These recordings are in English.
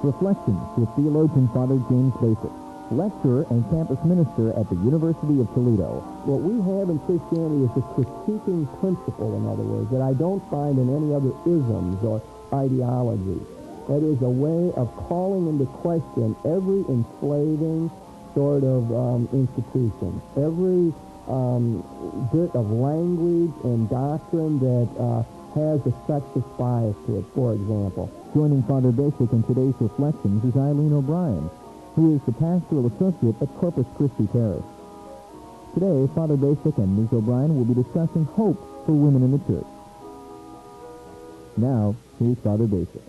Reflections with theologian Father James Bacik, lecturer and campus minister at the University of Toledo. What we have in Christianity is a critiquing principle, in other words, that I don't find in any other isms or ideologies. That is a way of calling into question every enslaving sort of institution, every bit of language and doctrine that has a sexist bias to it, for example. Joining Father Bacik in today's Reflections is Eileen O'Brien, who is the pastoral associate at Corpus Christi Parish. Today, Father Bacik and Ms. O'Brien will be discussing hope for women in the church. Now, here's Father Bacik.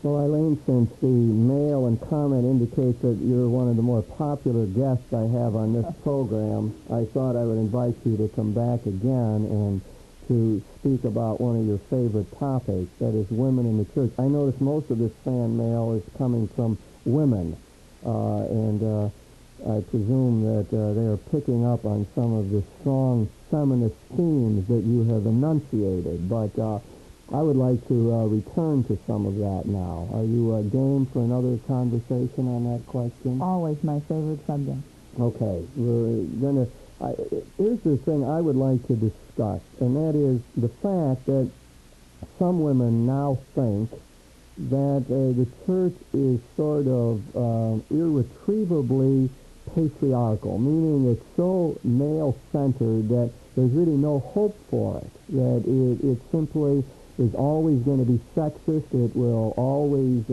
Well, Eileen, since the mail and comment indicates that you're one of the more popular guests I have on this program, I thought I would invite you to come back again and to speak about one of your favorite topics, that is women in the church. I notice most of this fan mail is coming from women, and I presume that they are picking up on some of the strong feminist themes that you have enunciated, but I would like to return to some of that now. Are you game for another conversation on that question? Always my favorite subject. Okay, we're going to... here's the thing I would like to discuss, and that is the fact that some women now think that the church is sort of irretrievably patriarchal, meaning it's so male-centered that there's really no hope for it, that it simply is always going to be sexist, it will always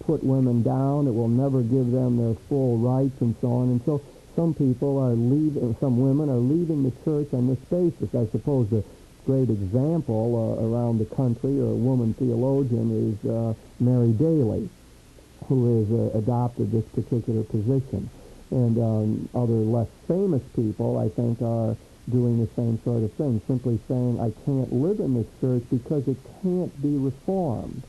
put women down, it will never give them their full rights, and so on. And so some people are leaving, some women are leaving the church on this basis. I suppose the great example around the country, or a woman theologian, is Mary Daly, who has adopted this particular position. And other less famous people, I think, are doing the same sort of thing, simply saying, I can't live in this church because it can't be reformed,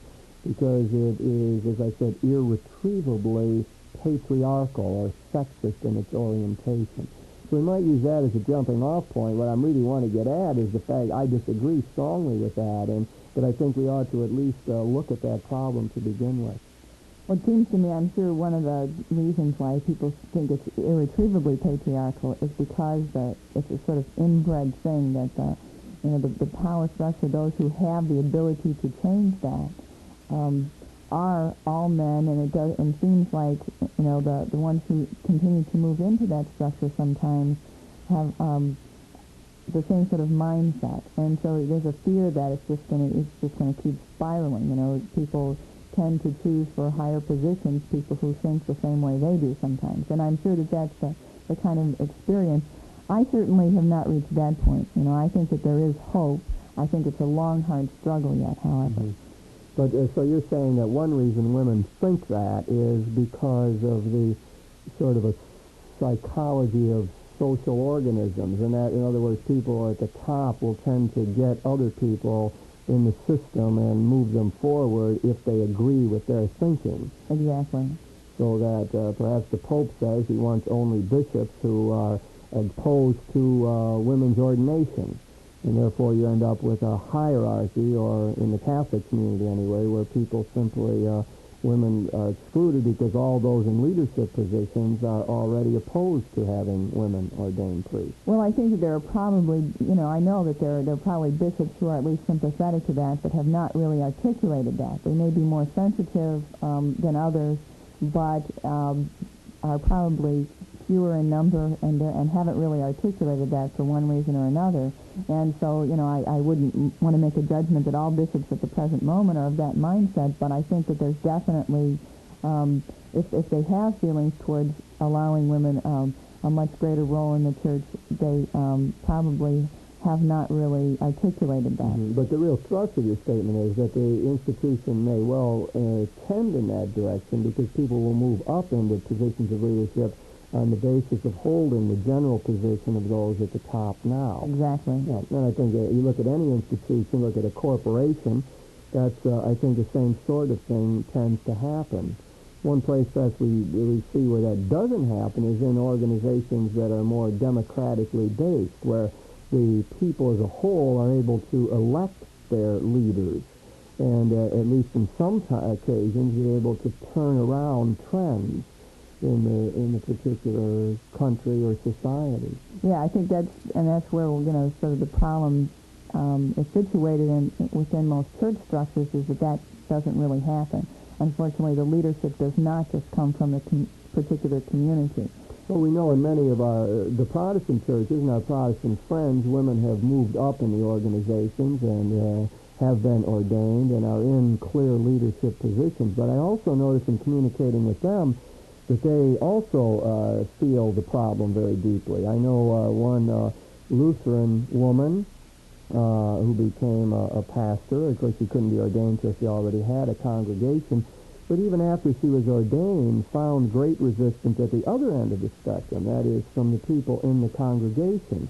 because it is, as I said, irretrievably patriarchal or sexist in its orientation. So we might use that as a jumping off point. What I really want to get at is the fact I disagree strongly with that, but I think we ought to at least look at that problem to begin with. Well, it seems to me, I'm sure one of the reasons why people think it's irretrievably patriarchal is because it's a sort of inbred thing that the power structure, those who have the ability to change that, are all men, and seems like the ones who continue to move into that structure sometimes have the same sort of mindset, and so there's a fear that it's just going to keep spiraling. People tend to choose for higher positions people who think the same way they do sometimes, and I'm sure that that's the kind of experience. I certainly have not reached that point. I think that there is hope. I think it's a long, hard struggle yet, however. Mm-hmm. But so you're saying that one reason women think that is because of the sort of a psychology of social organisms, and that, in other words, people at the top will tend to get other people in the system and move them forward if they agree with their thinking. Exactly. So that perhaps the Pope says he wants only bishops who are opposed to women's ordination. And therefore you end up with a hierarchy, or in the Catholic community anyway, where people simply, women are excluded because all those in leadership positions are already opposed to having women ordained priests. Well, I think that there are probably, I know that there are probably bishops who are at least sympathetic to that, but have not really articulated that. They may be more sensitive than others, but are probably fewer in number and haven't really articulated that for one reason or another. And so, I wouldn't want to make a judgment that all bishops at the present moment are of that mindset, but I think that there's definitely, if they have feelings towards allowing women a much greater role in the church, they probably have not really articulated that. Mm-hmm. But the real thrust of your statement is that the institution may well tend in that direction, because people will move up into positions of leadership on the basis of holding the general position of those at the top now. Exactly. Yeah, and I think you look at any institution, look at a corporation, that's, I think the same sort of thing tends to happen. One place that we really see where that doesn't happen is in organizations that are more democratically based, where the people as a whole are able to elect their leaders. and at least in some occasions be able to turn around trends in the particular country or society. Yeah, I think that's where sort of the problem is situated within most church structures, is that doesn't really happen. Unfortunately, the leadership does not just come from the particular community. Well, we know in many of the Protestant churches and our Protestant friends, women have moved up in the organizations and have been ordained and are in clear leadership positions. But I also notice in communicating with them that they also feel the problem very deeply. I know one Lutheran woman who became a pastor. Of course, she couldn't be ordained because she already had a congregation. But even after she was ordained, found great resistance at the other end of the spectrum, that is, from the people in the congregation,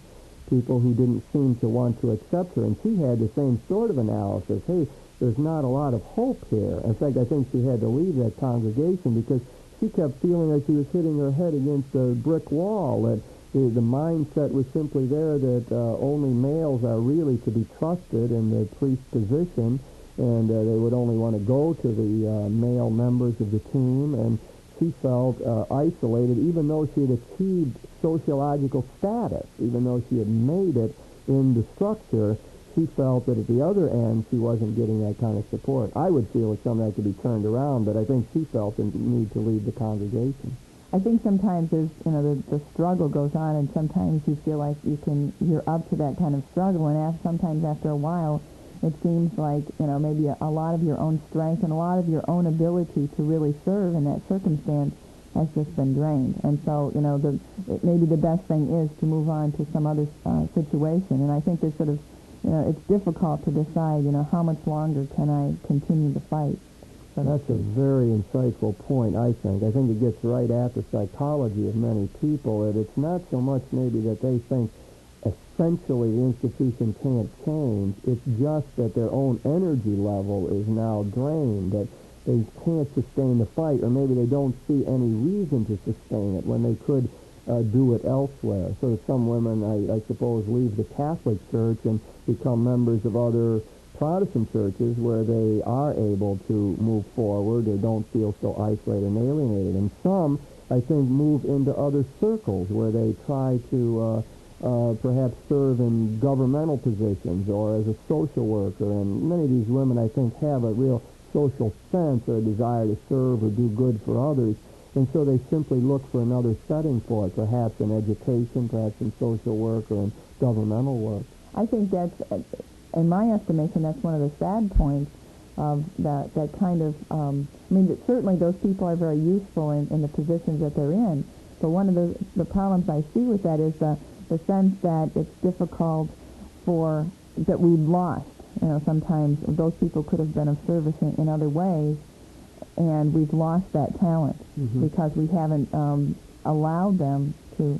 people who didn't seem to want to accept her. And she had the same sort of analysis. Hey, there's not a lot of hope here. In fact, I think she had to leave that congregation because she kept feeling like she was hitting her head against a brick wall, that the mindset was simply there that only males are really to be trusted in the priest position, and they would only want to go to the male members of the team, and she felt isolated, even though she had achieved sociological status, even though she had made it in the structure. She felt that at the other end she wasn't getting that kind of support. I would feel that some of that could be turned around, but I think she felt the need to leave the congregation. I think sometimes there's, the struggle goes on, and sometimes you feel like you're up to that kind of struggle, and sometimes after a while, it seems like, maybe a lot of your own strength and a lot of your own ability to really serve in that circumstance has just been drained. And so, maybe the best thing is to move on to some other situation. And I think there's sort of, it's difficult to decide, how much longer can I continue to fight. So that's a very insightful point, I think. I think it gets right at the psychology of many people, that it's not so much maybe that they think essentially the institution can't change. It's just that their own energy level is now drained, that they can't sustain the fight, or maybe they don't see any reason to sustain it when they could do it elsewhere. So that some women, I suppose, leave the Catholic Church and become members of other Protestant churches where they are able to move forward or don't feel so isolated and alienated. And some, I think, move into other circles where they try to perhaps serve in governmental positions or as a social worker. And many of these women, I think, have a real social sense or a desire to serve or do good for others. And so they simply look for another setting for it, perhaps in education, perhaps in social work or in governmental work. I think that's, in my estimation, that's one of the sad points of that kind of, certainly those people are very useful in the positions that they're in, but one of the problems I see with that is the sense that it's difficult that we've lost. Sometimes those people could have been of service in other ways, and we've lost that talent because we haven't allowed them to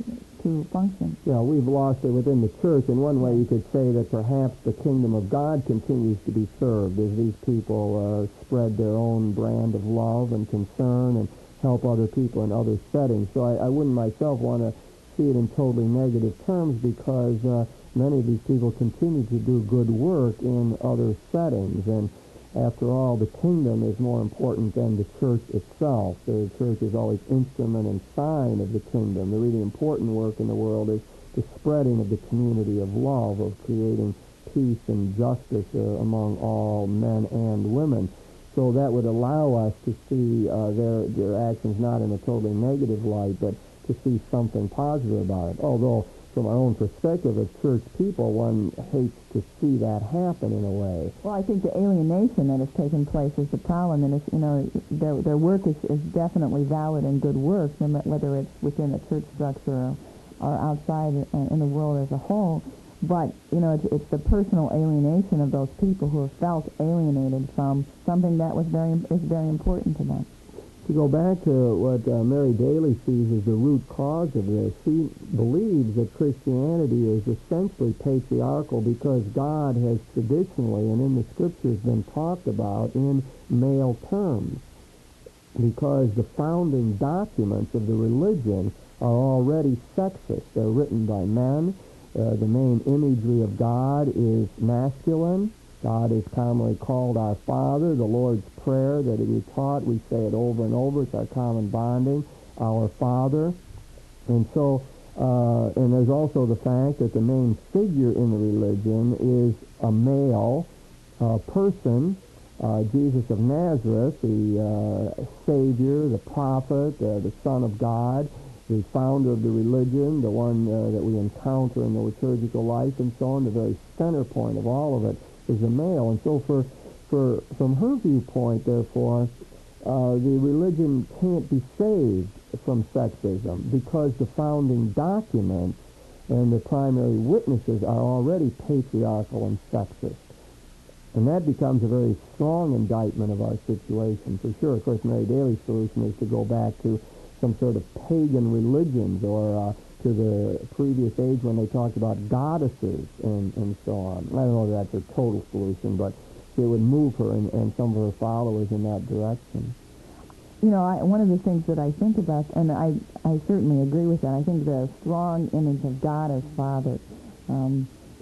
function. Yeah, we've lost it within the church. In one way, you could say that perhaps the kingdom of God continues to be served as these people spread their own brand of love and concern and help other people in other settings. So I wouldn't myself want to see it in totally negative terms, because many of these people continue to do good work in other settings. And after all, the kingdom is more important than the church itself. The church is always instrument and sign of the kingdom. The really important work in the world is the spreading of the community of love, of creating peace and justice among all men and women. So that would allow us to see their actions not in a totally negative light, but to see something positive about it. Although, from our own perspective as church people, one hates to see that happen in a way. Well, I think the alienation that has taken place is the problem, and it's, their work is definitely valid and good work, whether it's within a church structure or outside in the world as a whole. But, it's the personal alienation of those people who have felt alienated from something that is very important to them. To go back to what Mary Daly sees as the root cause of this, she believes that Christianity is essentially patriarchal because God has traditionally and in the Scriptures been talked about in male terms, because the founding documents of the religion are already sexist. They're written by men. The main imagery of God is masculine, God is commonly called our Father. The Lord's Prayer that we taught, we say it over and over. It's our common bonding, our Father. And so, and there's also the fact that the main figure in the religion is a male person, Jesus of Nazareth, the Savior, the prophet, the Son of God, the founder of the religion, the one that we encounter in the liturgical life and so on. The very center point of all of it is a male. And so from her viewpoint, therefore, the religion can't be saved from sexism because the founding documents and the primary witnesses are already patriarchal and sexist. And that becomes a very strong indictment of our situation, for sure. Of course, Mary Daly's solution is to go back to some sort of pagan religions or to the previous age when they talked about goddesses and so on. I don't know if that's a total solution, but it would move her and some of her followers in that direction. You know, one of the things that I think about, and I certainly agree with that, I think the strong image of God as Father,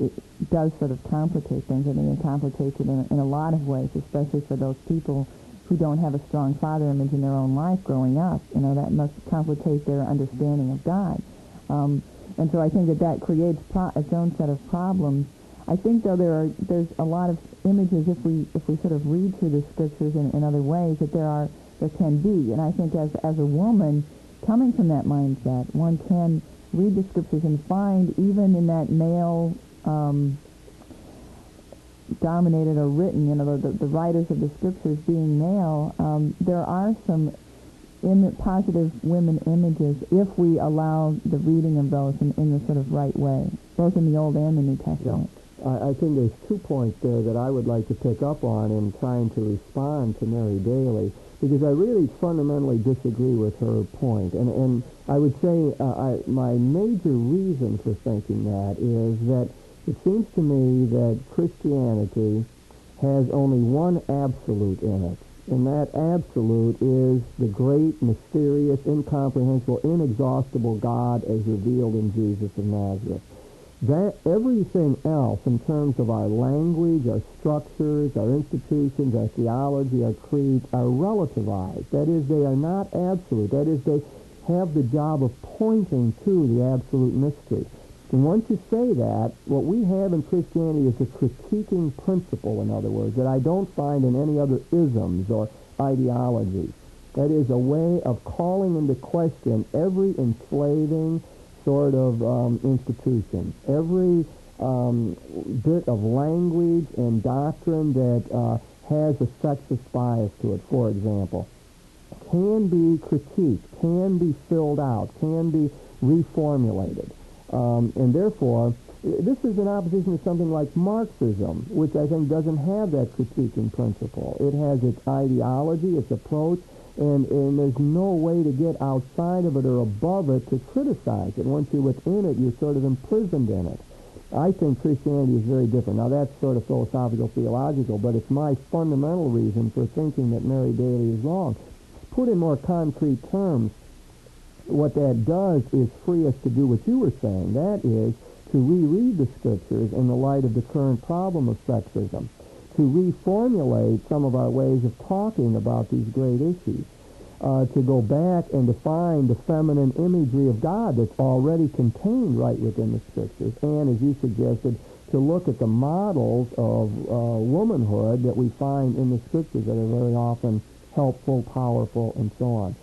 it does sort of complicate things. I think it complicates it in a lot of ways, especially for those people who don't have a strong father image in their own life growing up. You know, that must complicate their understanding of God. And so I think that creates its own set of problems. I think, though, there's a lot of images, if we sort of read through the scriptures in other ways, that there can be. And I think as a woman, coming from that mindset, one can read the scriptures and find, even in that male dominated or written, you know, the writers of the scriptures being male, there are some positive women images if we allow the reading of those in the sort of right way, both in the Old and the New Testament. Yeah. I think there's 2 points there that I would like to pick up on in trying to respond to Mary Daly, because I really fundamentally disagree with her point. And I would say my major reason for thinking that is that it seems to me that Christianity has only one absolute in it, and that absolute is the great, mysterious, incomprehensible, inexhaustible God as revealed in Jesus of Nazareth. That everything else in terms of our language, our structures, our institutions, our theology, our creeds are relativized. That is, they are not absolute. That is, they have the job of pointing to the absolute mystery. And once you say that, what we have in Christianity is a critiquing principle, in other words, that I don't find in any other isms or ideologies. That is a way of calling into question every enslaving sort of institution, every bit of language and doctrine that has a sexist bias to it, for example, can be critiqued, can be filled out, can be reformulated. And therefore, this is in opposition to something like Marxism, which I think doesn't have that critiquing principle. It has its ideology, its approach, and there's no way to get outside of it or above it to criticize it. Once you're within it, you're sort of imprisoned in it. I think Christianity is very different. Now, that's sort of philosophical, theological, but it's my fundamental reason for thinking that Mary Daly is wrong. Put in more concrete terms, what that does is free us to do what you were saying. That is, to reread the scriptures in the light of the current problem of sexism, to reformulate some of our ways of talking about these great issues, to go back and to find the feminine imagery of God that's already contained right within the scriptures, and, as you suggested, to look at the models of womanhood that we find in the scriptures that are very often helpful, powerful, and so on.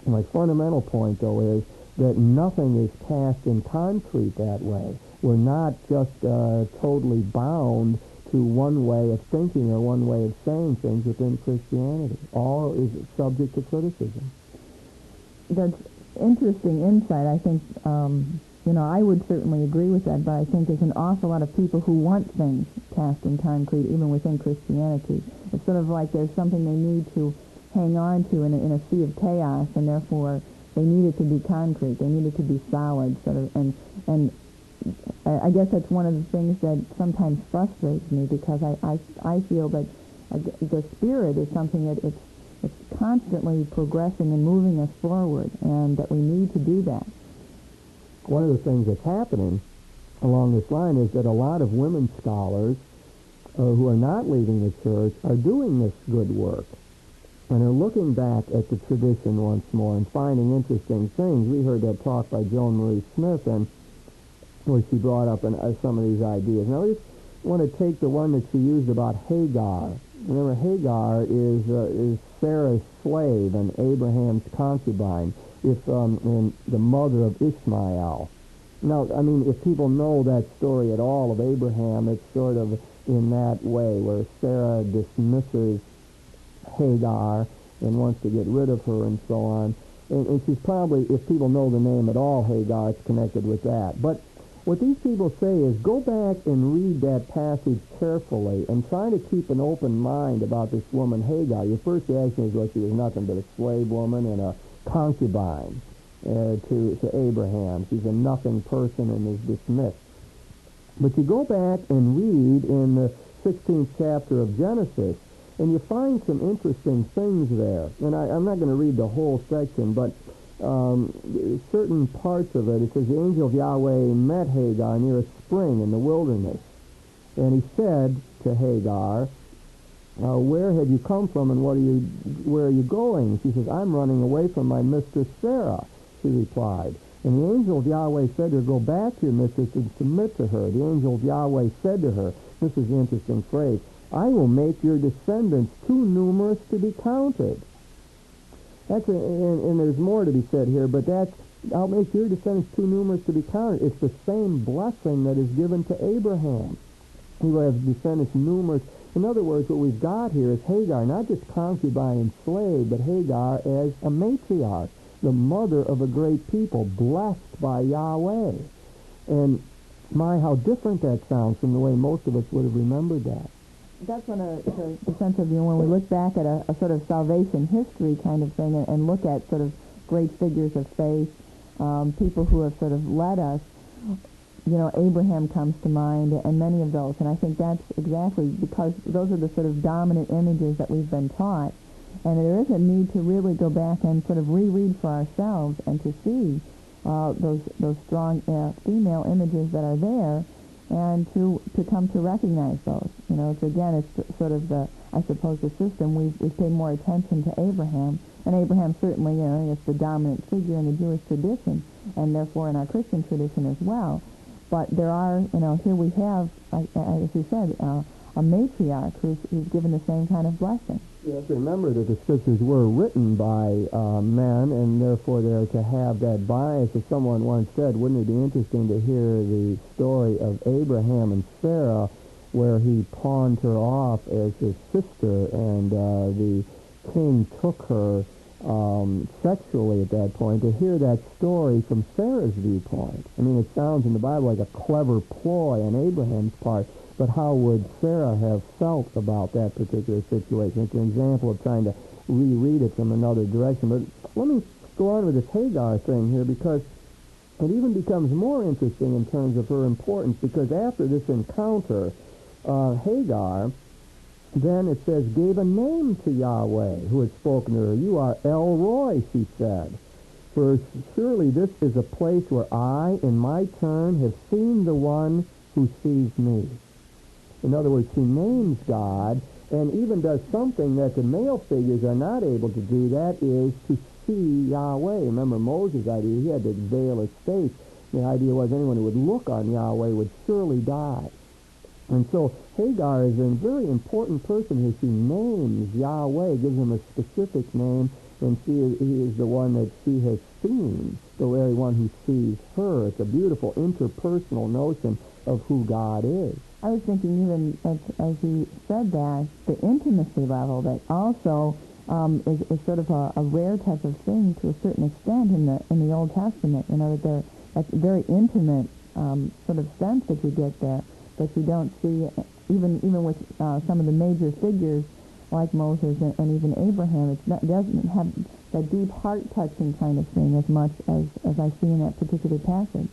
My fundamental point, though, is that nothing is cast in concrete that way. We're not just totally bound to one way of thinking or one way of saying things within Christianity. All is subject to criticism. That's interesting insight. I think, I would certainly agree with that, but I think there's an awful lot of people who want things cast in concrete, even within Christianity. It's sort of like there's something they need to hang on to in a sea of chaos, and therefore they need it to be concrete. They need it to be solid, sort of, and I guess that's one of the things that sometimes frustrates me, because I feel that the Spirit is something that it's constantly progressing and moving us forward, and that we need to do that. One of the things that's happening along this line is that a lot of women scholars who are not leaving the church are doing this good work and are looking back at the tradition once more and finding interesting things. We heard that talk by Joan Marie Smith, and where she brought up some of these ideas. Now, I just want to take the one that she used about Hagar. Remember, Hagar is Sarah's slave and Abraham's concubine, and the mother of Ishmael. Now, I mean, if people know that story at all of Abraham, it's sort of in that way, where Sarah dismisses Hagar and wants to get rid of her and so on. And she's probably, if people know the name at all, Hagar, it's connected with that. But what these people say is go back and read that passage carefully and try to keep an open mind about this woman Hagar. Your first reaction is, well, she was nothing but a slave woman and a concubine to Abraham. She's a nothing person and is dismissed. But you go back and read in the 16th chapter of Genesis, and you find some interesting things there. And I'm not going to read the whole section, but certain parts of it. It says, the angel of Yahweh met Hagar near a spring in the wilderness. And he said to Hagar, where have you come from and where are you going? She says, I'm running away from my mistress Sarah, she replied. And the angel of Yahweh said to her, go back to your mistress and submit to her. The angel of Yahweh said to her, this is the interesting phrase, I will make your descendants too numerous to be counted. And there's more to be said here, but I'll make your descendants too numerous to be counted. It's the same blessing that is given to Abraham. He will have descendants numerous. In other words, what we've got here is Hagar, not just concubine and slave, but Hagar as a matriarch, the mother of a great people, blessed by Yahweh. And my, how different that sounds from the way most of us would have remembered that. That's when a sense of, when we look back at a sort of salvation history kind of thing and look at sort of great figures of faith, people who have sort of led us, Abraham comes to mind and many of those. And I think that's exactly because those are the sort of dominant images that we've been taught. And there is a need to really go back and sort of reread for ourselves and to see those strong female images that are there, and to come to recognize those. It's sort of I suppose the system. We've paid more attention to Abraham, and Abraham certainly, is the dominant figure in the Jewish tradition, and therefore in our Christian tradition as well. But there are, here we have, as you said, a matriarch who's given the same kind of blessing. You have to remember that the scriptures were written by men, and therefore they're to have that bias. As someone once said, wouldn't it be interesting to hear the story of Abraham and Sarah, where he pawned her off as his sister, and the king took her sexually at that point, to hear that story from Sarah's viewpoint. I mean, it sounds in the Bible like a clever ploy on Abraham's part, but how would Sarah have felt about that particular situation? It's an example of trying to reread it from another direction. But let me go on with this Hagar thing here, because it even becomes more interesting in terms of her importance, because after this encounter, Hagar, then it says, gave a name to Yahweh, who had spoken to her. You are El Roi, she said. For surely this is a place where I, in my turn, have seen the one who sees me. In other words, she names God and even does something that the male figures are not able to do. That is to see Yahweh. Remember Moses' idea, he had to veil his face. The idea was anyone who would look on Yahweh would surely die. And so Hagar is a very important person here. She names Yahweh, gives him a specific name, and he is the one that she has seen, the very one who sees her. It's a beautiful interpersonal notion of who God is. I was thinking even as he said that, the intimacy level that also is sort of a rare type of thing to a certain extent in the Old Testament. That that's a very intimate sort of sense that you get there, that you don't see even with some of the major figures like Moses and even Abraham. It doesn't have that deep heart-touching kind of thing as much as I see in that particular passage.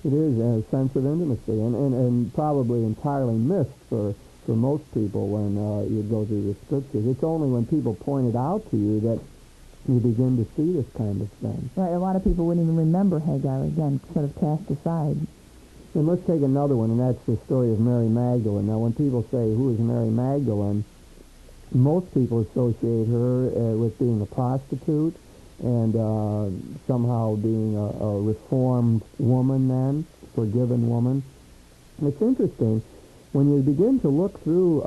It is a sense of intimacy, and probably entirely missed for most people when you go through the scriptures. It's only when people point it out to you that you begin to see this kind of thing. Right, a lot of people wouldn't even remember Hagar, again, sort of cast aside. And let's take another one, and that's the story of Mary Magdalene. Now, when people say, who is Mary Magdalene, most people associate her with being a prostitute and somehow being a reformed woman then, forgiven woman. It's interesting, when you begin to look through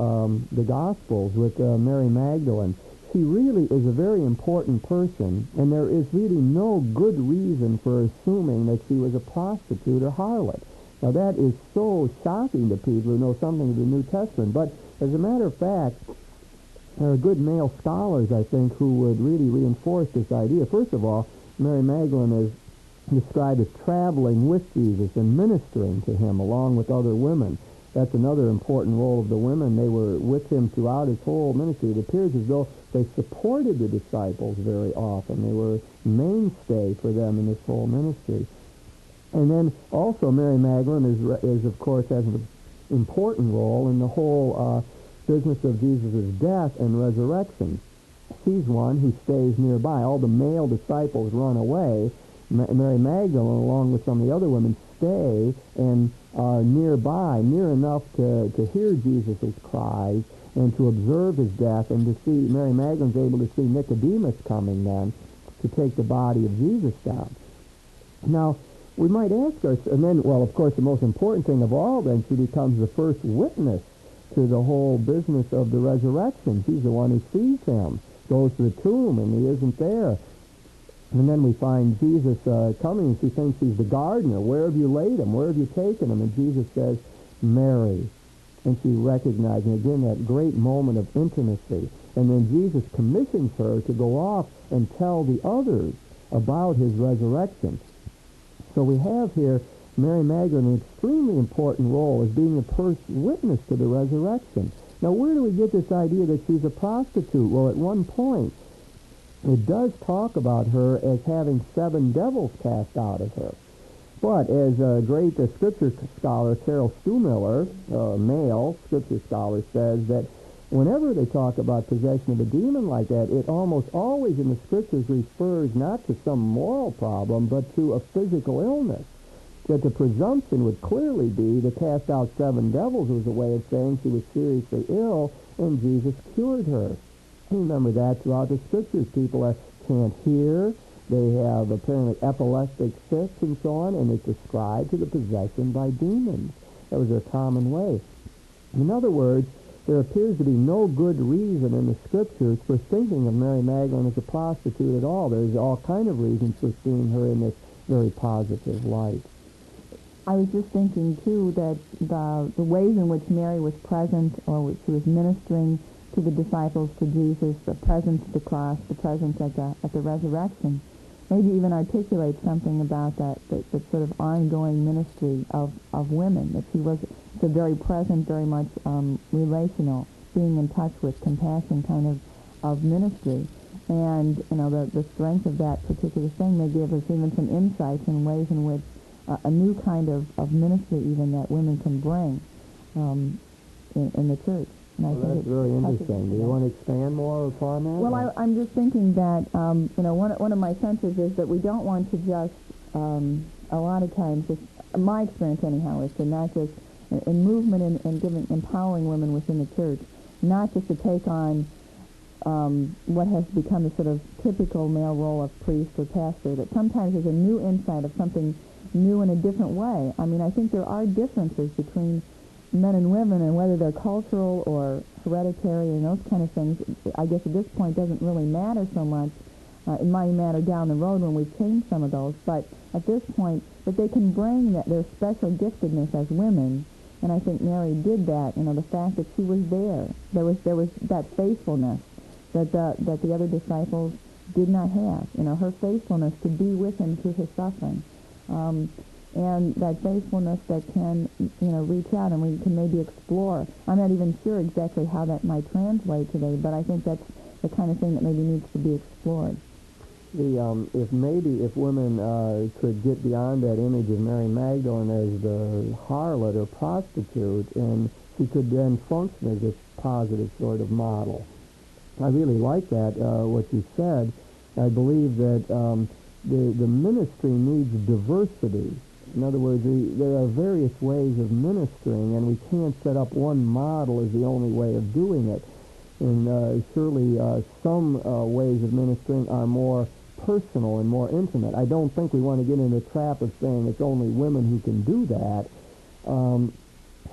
the Gospels with Mary Magdalene, she really is a very important person, and there is really no good reason for assuming that she was a prostitute or harlot. Now, that is so shocking to people who know something of the New Testament, but as a matter of fact, there are good male scholars, I think, who would really reinforce this idea. First of all, Mary Magdalene is described as traveling with Jesus and ministering to him along with other women. That's another important role of the women. They were with him throughout his whole ministry. It appears as though they supported the disciples very often. They were mainstay for them in this whole ministry. And then also Mary Magdalene is of course, has an important role in the whole business of Jesus' death and resurrection. She's one who stays nearby. All the male disciples run away. Mary Magdalene, along with some of the other women, stay and are nearby, near enough to hear Jesus' cries and to observe his death, and to see Mary Magdalene's able to see Nicodemus coming then to take the body of Jesus down. Now, we might ask ourselves, and then, well, of course, the most important thing of all, then, she becomes the first witness to the whole business of the resurrection. She's the one who sees him, goes to the tomb, and he isn't there. And then we find Jesus coming, and she thinks he's the gardener. Where have you laid him? Where have you taken him? And Jesus says, Mary. And she recognizes, and again, that great moment of intimacy. And then Jesus commissions her to go off and tell the others about his resurrection. So we have here Mary Magdalene, an extremely important role as being the first witness to the resurrection. Now, where do we get this idea that she's a prostitute? Well, at one point, it does talk about her as having 7 devils cast out of her. But as a great scripture scholar, Carol Stuhmiller, male scripture scholar, says that whenever they talk about possession of a demon like that, it almost always in the scriptures refers not to some moral problem, but to a physical illness. That the presumption would clearly be to cast out 7 devils was a way of saying she was seriously ill, and Jesus cured her. Remember that throughout the scriptures. People can't hear, they have apparently epileptic fits and so on, and it's ascribed to the possession by demons. That was their common way. In other words, there appears to be no good reason in the scriptures for thinking of Mary Magdalene as a prostitute at all. There's all kind of reasons for seeing her in this very positive light. I was just thinking, too, that the ways in which Mary was present, or which she was ministering to the disciples, to Jesus, the presence at the cross, the presence at the resurrection, maybe even articulate something about that sort of ongoing ministry of women, that she was so very present, very much relational, being in touch with, compassion kind of ministry. And, the strength of that particular thing may give us even some insights in ways in which a new kind of ministry even that women can bring in the church. And I think that's very interesting. Do you want to expand more upon that? Well, I'm just thinking that, one of my senses is that we don't want to just, a lot of times, my experience anyhow, is to not just, in movement and empowering women within the church, not just to take on what has become the sort of typical male role of priest or pastor, that sometimes there's a new insight of something new in a different way. I mean, I think there are differences between men and women, and whether they're cultural or hereditary and those kind of things, I guess at this point doesn't really matter so much. It might matter down the road when we've changed some of those, but at this point, that they can bring their special giftedness as women, and I think Mary did that. The fact that she was there, there was that faithfulness that the other disciples did not have. Her faithfulness to be with him through his suffering. And that faithfulness that can, reach out, and we can maybe explore. I'm not even sure exactly how that might translate today, but I think that's the kind of thing that maybe needs to be explored. If women could get beyond that image of Mary Magdalene as the harlot or prostitute, and she could then function as a positive sort of model. I really like that, what you said. I believe that the ministry needs diversity In other words, there are various ways of ministering, and we can't set up one model as the only way of doing it. And surely some ways of ministering are more personal and more intimate. I don't think we want to get in the trap of saying it's only women who can do that.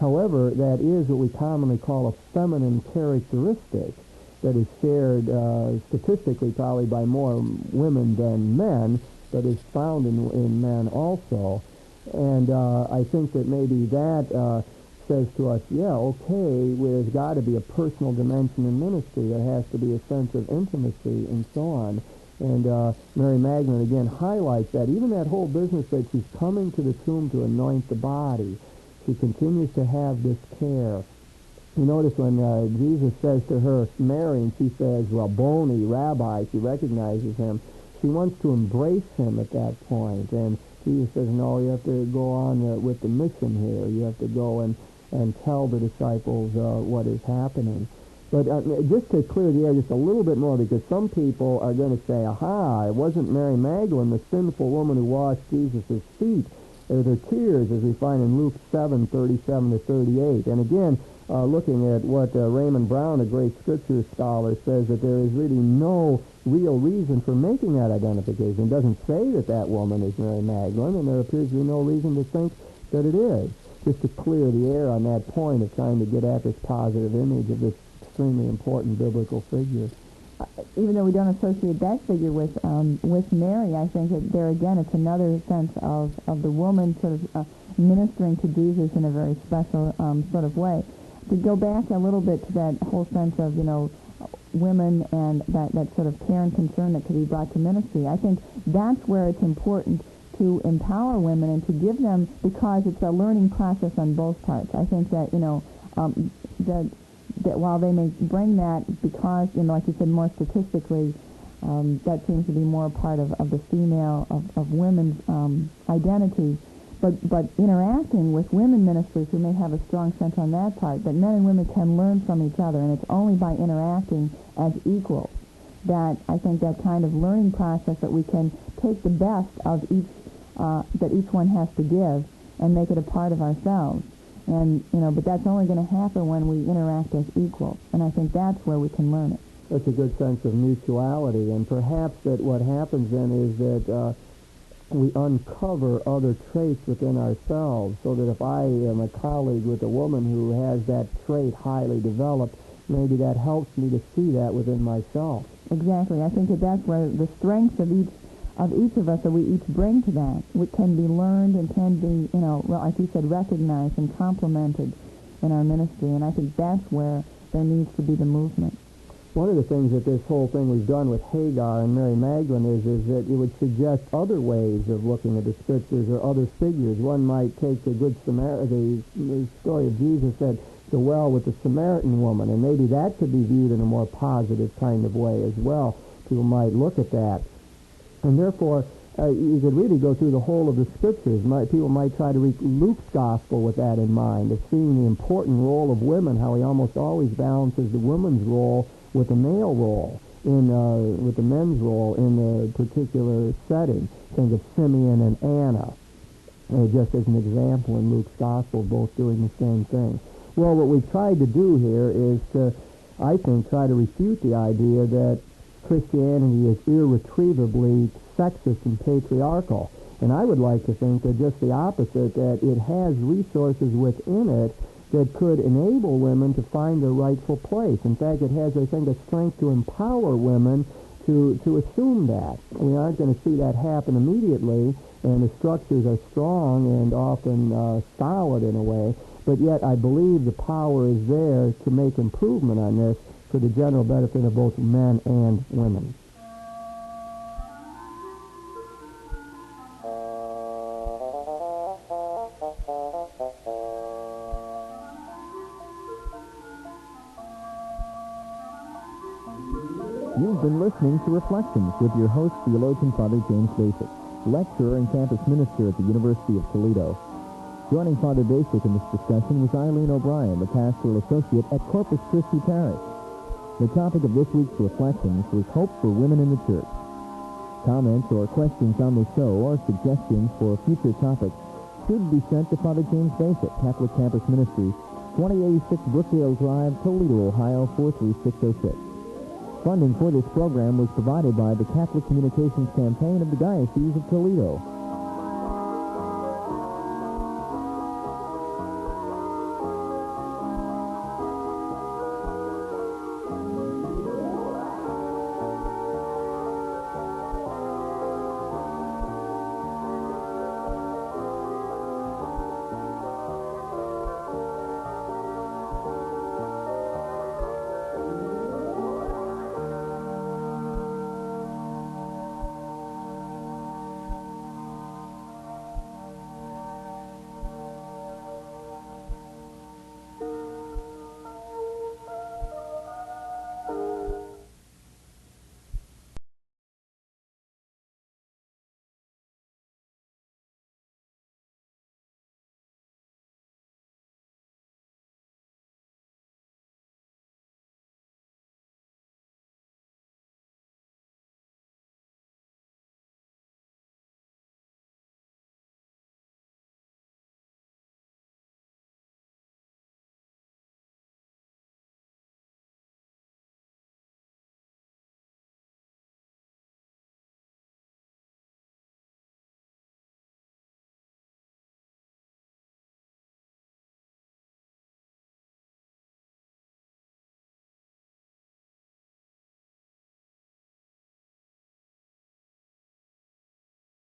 However, that is what we commonly call a feminine characteristic that is shared statistically probably by more women than men, but is found in men also. And I think that maybe that says to us, yeah, okay, there's got to be a personal dimension in ministry. There has to be a sense of intimacy and so on. And Mary Magdalene, again, highlights that. Even that whole business that she's coming to the tomb to anoint the body, she continues to have this care. You notice when Jesus says to her, Mary, and she says, Rabboni, Rabbi, she recognizes him. She wants to embrace him at that point. And Jesus says, no, you have to go on with the mission here. You have to go and tell the disciples what is happening. But just to clear the air just a little bit more, because some people are going to say, aha, it wasn't Mary Magdalene, the sinful woman who washed Jesus' feet. There are tears, as we find in Luke 7:37-38. And again, looking at what Raymond Brown, a great scripture scholar, says that there is really no real reason for making that identification. It doesn't say that that woman is Mary Magdalene, and there appears to be no reason to think that it is. Just to clear the air on that point of trying to get at this positive image of this extremely important biblical figure. Even though we don't associate that figure with Mary, I think that there again it's another sense of the woman sort of ministering to Jesus in a very special sort of way. To go back a little bit to that whole sense of, women and that sort of care and concern that could be brought to ministry, I think that's where it's important to empower women and to give them, because it's a learning process on both parts. I think that, that while they may bring that because, like you said, more statistically, that seems to be more part of the female, of women's identity. But interacting with women ministers who may have a strong sense on that part, that men and women can learn from each other, and it's only by interacting as equals that I think that kind of learning process that we can take the best of each, that each one has to give and make it a part of ourselves. And, but that's only going to happen when we interact as equals, and I think that's where we can learn it. That's a good sense of mutuality, and perhaps that what happens then is that we uncover other traits within ourselves, so that if I am a colleague with a woman who has that trait highly developed, maybe that helps me to see that within myself. Exactly. I think that's where the strengths of each of us that we each bring to that, which can be learned and can be, like you said, recognized and complemented in our ministry. And I think that's where there needs to be the movement. One of the things that this whole thing was done with Hagar and Mary Magdalene is that it would suggest other ways of looking at the scriptures or other figures. One might take the story of Jesus at the well with the Samaritan woman, and maybe that could be viewed in a more positive kind of way as well. People might look at that. And therefore, you could really go through the whole of the scriptures. People might try to read Luke's gospel with that in mind, of seeing the important role of women, how he almost always balances the woman's role with the male role, with the men's role in the particular setting. Think of Simeon and Anna, just as an example in Luke's gospel, both doing the same thing. Well, what we've tried to do here is to, I think, try to refute the idea that Christianity is irretrievably sexist and patriarchal. And I would like to think that just the opposite, that it has resources within it that could enable women to find their rightful place. In fact, it has, I think, a strength to empower women to assume that. We aren't going to see that happen immediately, and the structures are strong and often solid in a way, but yet I believe the power is there to make improvement on this for the general benefit of both men and women. You've been listening to Reflections with your host, theologian Father James Bacik, lecturer and campus minister at the University of Toledo. Joining Father Bacik in this discussion was Eileen O'Brien, the pastoral associate at Corpus Christi Parish. The topic of this week's Reflections was Hope for Women in the Church. Comments or questions on the show or suggestions for future topics should be sent to Father James Bacik, Catholic Campus Ministries, 2086 Brookdale Drive, Toledo, Ohio, 43606. Funding for this program was provided by the Catholic Communications Campaign of the Diocese of Toledo.